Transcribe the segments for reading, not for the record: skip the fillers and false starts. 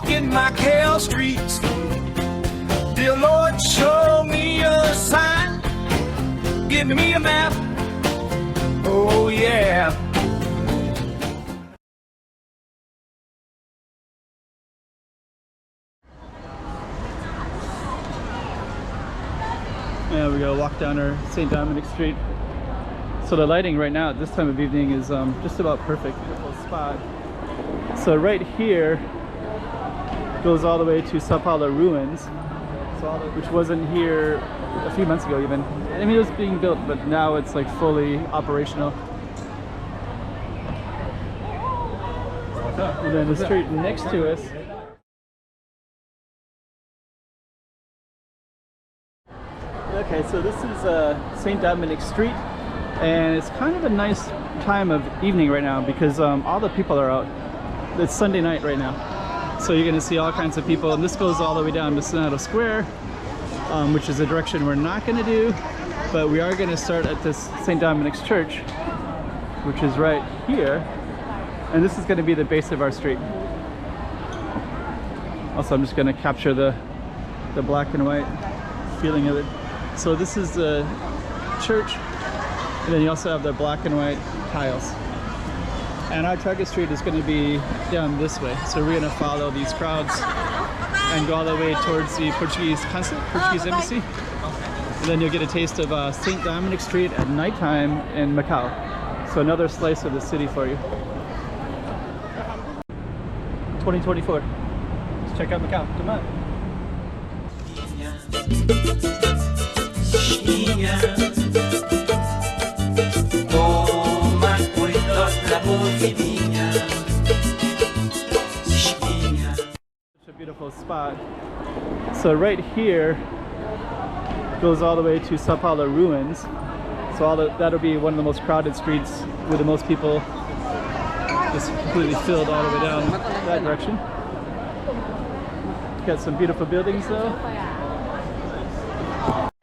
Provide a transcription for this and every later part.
Walking Macau Streets. Dear Lord, show me a sign. Give me a map. Oh yeah. Yeah, we gotta walk down our St. Dominic Street. So the lighting right now at this time of evening is just about perfect. Beautiful spot. So right here goes all the way to Sao Paulo ruins, which wasn't here a few months ago even. I mean, it was being built, but now it's like fully operational. And then the street next to us. Okay, so this is St. Dominic Street, and it's kind of a nice time of evening right now because all the people are out. It's Sunday night right now, so you're going to see all kinds of people, and this goes all the way down to Sonato Square, which is a direction we're not going to do, but we are going to start at this St. Dominic's Church, which is right here, and this is going to be the base of our street. Also, I'm just going to capture the black and white feeling of it. So this is the church, and then you also have the black and white tiles. And our target street is going to be down this way. So we're going to follow these crowds and go all the way towards the Portuguese consulate, Portuguese embassy. And then you'll get a taste of St. Dominic Street at nighttime in Macau. So another slice of the city for you. 2024. Let's check out Macau. Come on. Such a beautiful spot. So right here goes all the way to Sao Paulo ruins. So that'll be one of the most crowded streets with the most people, just completely filled all the way down that direction. Got some beautiful buildings though.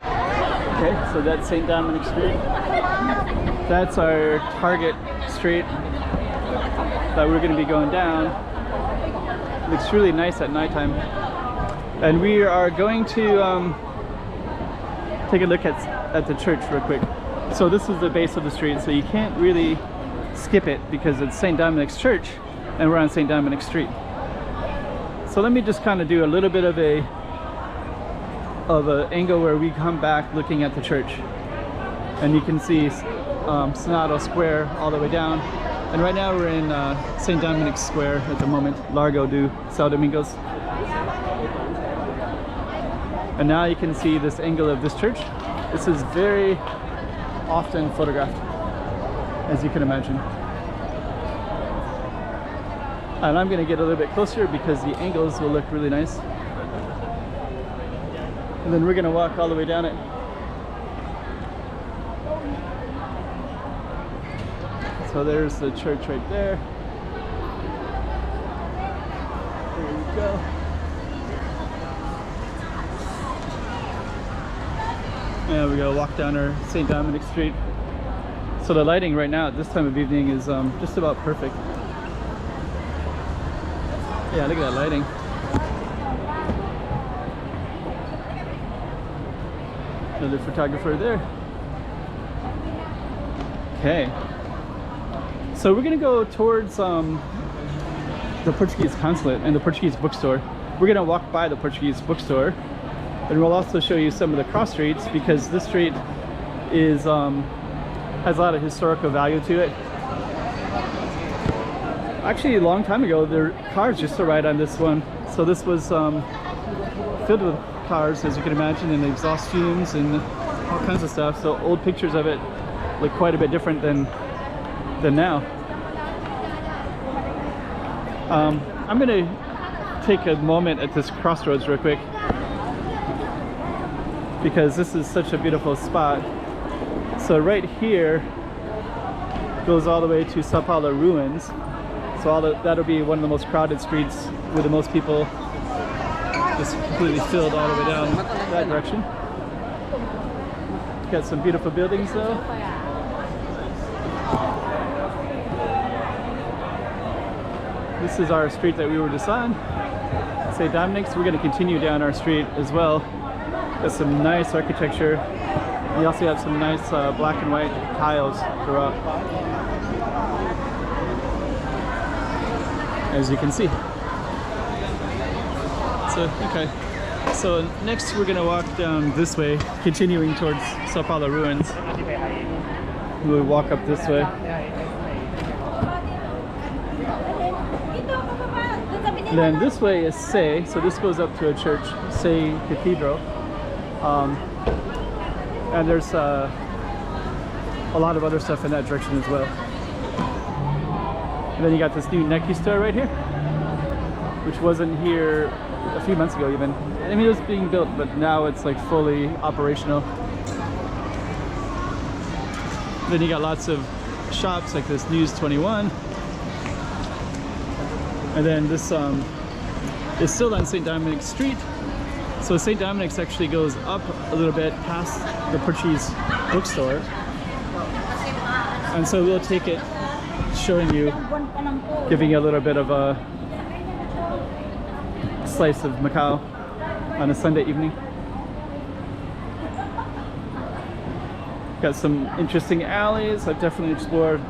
Okay, so that's St. Dominic Street. That's our target street that we're going to be going down. Looks really nice at nighttime. And we are going to take a look at the church real quick. So this is the base of the street, so you can't really skip it because it's St. Dominic's Church and we're on St. Dominic Street. So let me just kind of do a little bit of an angle where we come back looking at the church, and you can see Sonato Square all the way down. And right now we're in St. Dominic's Square at the moment, Rua de São Domingos. And now you can see this angle of this church. This is very often photographed, as you can imagine. And I'm going to get a little bit closer because the angles will look really nice. And then we're going to walk all the way down it. So there's the church right there. There we go. And we gotta walk down our St. Dominic Street. So the lighting right now at this time of evening is just about perfect. Yeah, look at that lighting. Another photographer there. Okay. So we're gonna go towards the Portuguese consulate and the Portuguese bookstore. We're gonna walk by the Portuguese bookstore, and we'll also show you some of the cross streets because this street is has a lot of historical value to it. Actually, a long time ago, there were cars used to ride on this one. So this was filled with cars, as you can imagine, and exhaust fumes and all kinds of stuff. So old pictures of it look quite a bit different than now. I'm gonna take a moment at this crossroads real quick because this is such a beautiful spot. So right here goes all the way to Sao Paulo ruins. So that'll be one of the most crowded streets with the most people, just completely filled all the way down that direction. Got some beautiful buildings though. This is our street that we were just on. St. Dominic's. We're going to continue down our street as well. There's some nice architecture. We also have some nice black and white tiles throughout, as you can see. So, okay. So next we're going to walk down this way, continuing towards Sao Paulo ruins. We'll walk up this way. And then this way is Sé, so this goes up to a church, Sé Cathedral. And there's a lot of other stuff in that direction as well. And then you got this new Nike store right here, which wasn't here a few months ago even. I mean, it was being built, but now it's like fully operational. Then you got lots of shops like this News 21. And then this is still on St. Dominic Street. So St. Dominic's actually goes up a little bit past the Portuguese bookstore. And so we'll take it, showing you, giving you a little bit of a slice of Macau on a Sunday evening. Got some interesting alleys. I've definitely explored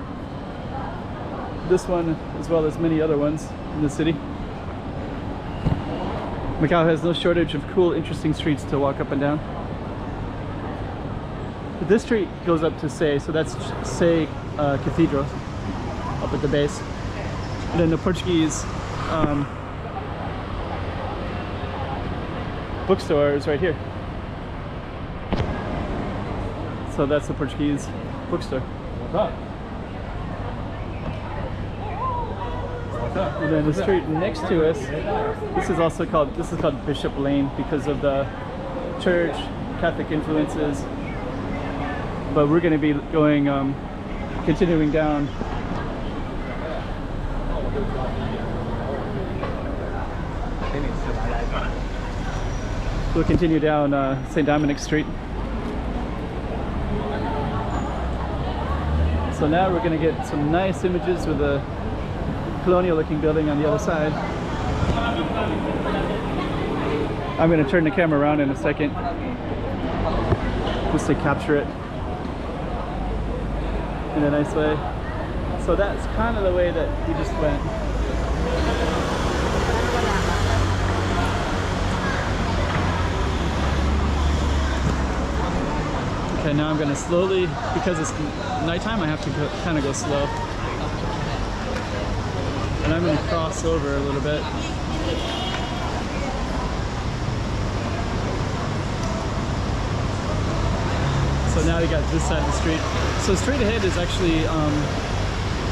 this one as well as many other ones in the city. Macau has no shortage of cool, interesting streets to walk up and down. But this street goes up to Sé, so that's Sé Cathedral up at the base. And then the Portuguese bookstore is right here. So that's the Portuguese bookstore. What's up? And then the street next to us, this is called Bishop Lane because of the church, Catholic influences. But we're going to be going, continuing down. We'll continue down St. Dominic Street. So now we're going to get some nice images with a colonial looking building on the other side. I'm going to turn the camera around in a second just to capture it in a nice way. So that's kind of the way that we just went. Okay, now I'm going to slowly, because it's nighttime, I have to kind of go slow. And I'm going to cross over a little bit. So now we got this side of the street. So straight ahead is actually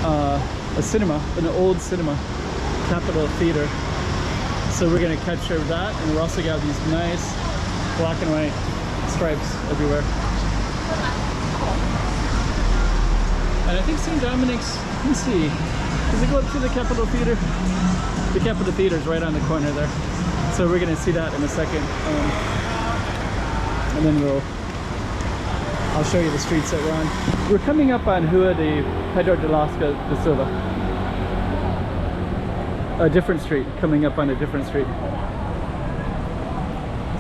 a cinema, an old cinema, Capitol Theater. So we're going to capture that, and we're also got these nice black and white stripes everywhere. And I think St. Dominic's, let me see, does it go up to the Capitol Theater? The Capitol Theater is right on the corner there. So we're going to see that in a second. And then I'll show you the streets that we're on. We're coming up on Rua de Pedro de Lasca de Silva. A different street, coming up on a different street.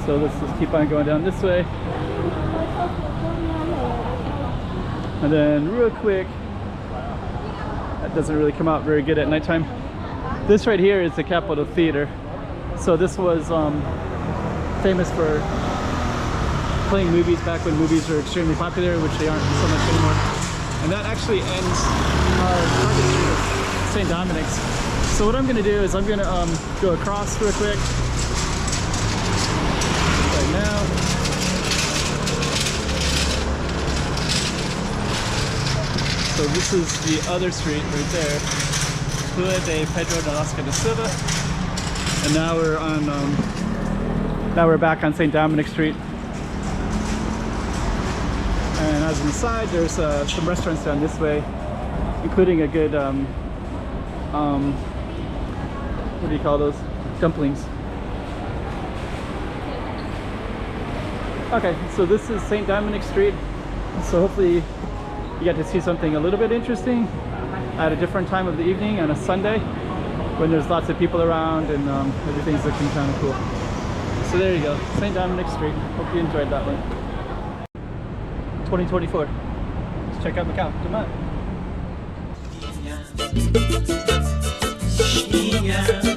So let's just keep on going down this way. And then real quick, that doesn't really come out very good at nighttime. This right here is the Capitol Theater. So this was famous for playing movies back when movies were extremely popular, which they aren't so much anymore. And that actually ends our target street of St. Dominic's. So what I'm going to do is I'm going to go across real quick right now. So this is the other street right there, Rua de Pedro de Lasca de Silva, and now we're on. Now we're back on St. Dominic Street. And as an aside, there's some restaurants down this way, including a good what do you call those? Dumplings. Okay, so this is St. Dominic Street. So hopefully you get to see something a little bit interesting at a different time of the evening on a Sunday when there's lots of people around and everything's looking kind of cool. So there you go, St. Dominic Street. Hope you enjoyed that one. 2024. Let's check out Macau. Come on.